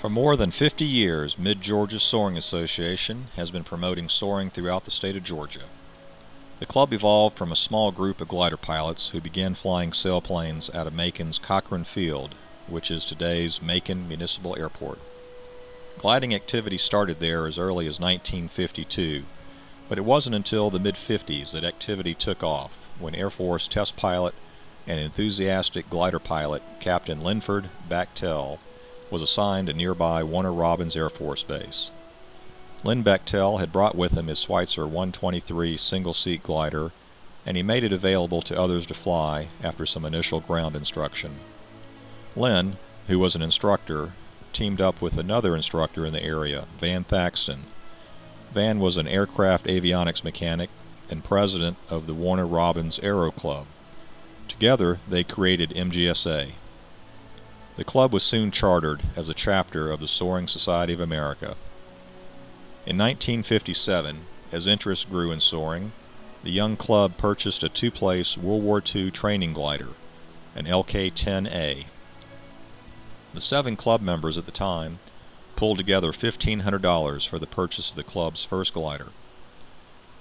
For more than 50 years, Mid Georgia Soaring Association has been promoting soaring throughout the state of Georgia. The club evolved from a small group of glider pilots who began flying sailplanes out of Macon's Cochran Field, which is today's Macon Municipal Airport. Gliding activity started there as early as 1952, but it wasn't until the mid-50s that activity took off when Air Force test pilot and enthusiastic glider pilot Captain Linford Bachtel was assigned to nearby Warner Robins Air Force Base. Lynn Bechtel had brought with him his Schweitzer 123 single-seat glider, and he made it available to others to fly after some initial ground instruction. Lynn, who was an instructor, teamed up with another instructor in the area, Van Thaxton. Van was an aircraft avionics mechanic and president of the Warner Robins Aero Club. Together, they created MGSA. The club was soon chartered as a chapter of the Soaring Society of America. In 1957, as interest grew in soaring, the young club purchased a two-place World War II training glider, an LK-10A. The 7 club members at the time pulled together $1,500 for the purchase of the club's first glider.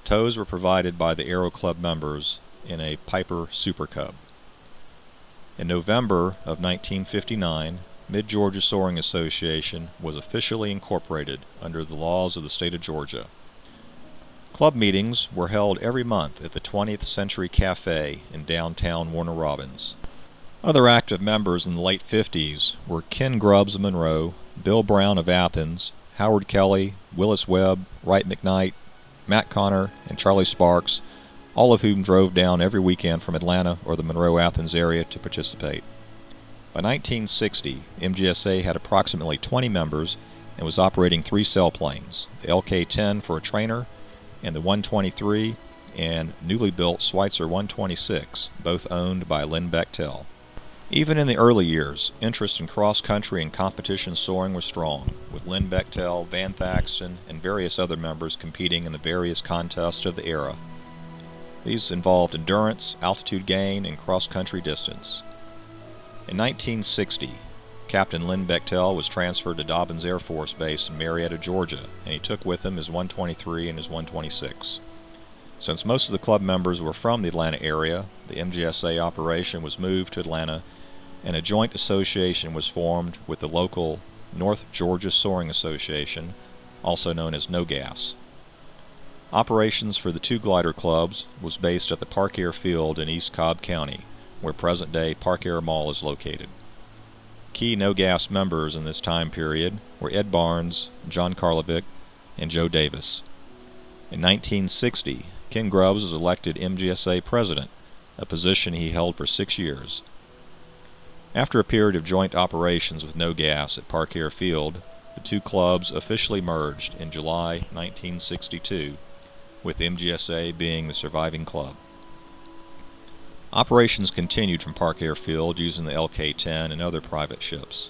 Tows were provided by the Aero Club members in a Piper Super Cub. In November of 1959, Mid Georgia Soaring Association was officially incorporated under the laws of the state of Georgia. Club meetings were held every month at the 20th Century Cafe in downtown Warner Robins. Other active members in the late 50s were Ken Grubbs of Monroe, Bill Brown of Athens, Howard Kelly, Willis Webb, Wright McKnight, Matt Connor, and Charlie Sparks, all of whom drove down every weekend from Atlanta or the Monroe-Athens area to participate. By 1960, MGSA had approximately 20 members and was operating 3 sailplanes, the LK-10 for a trainer, and the 123 and newly built Schweitzer 126, both owned by Lynn Bechtel. Even in the early years, interest in cross-country and competition soaring was strong, with Lynn Bechtel, Van Thaxton, and various other members competing in the various contests of the era. These involved endurance, altitude gain, and cross-country distance. In 1960, Captain Lynn Bechtel was transferred to Dobbins Air Force Base in Marietta, Georgia, and he took with him his 123 and his 126. Since most of the club members were from the Atlanta area, the MGSA operation was moved to Atlanta, and a joint association was formed with the local North Georgia Soaring Association, also known as NOGAS. Operations for the 2 glider clubs was based at the Park Air Field in East Cobb County, where present-day Park Air Mall is located. Key NOGAS members in this time period were Ed Barnes, John Karlovic, and Joe Davis. In 1960, Ken Grubbs was elected MGSA president, a position he held for 6 years. After a period of joint operations with NOGAS at Park Air Field, the 2 clubs officially merged in July 1962, with MGSA being the surviving club. Operations continued from Park Air Field using the LK-10 and other private ships.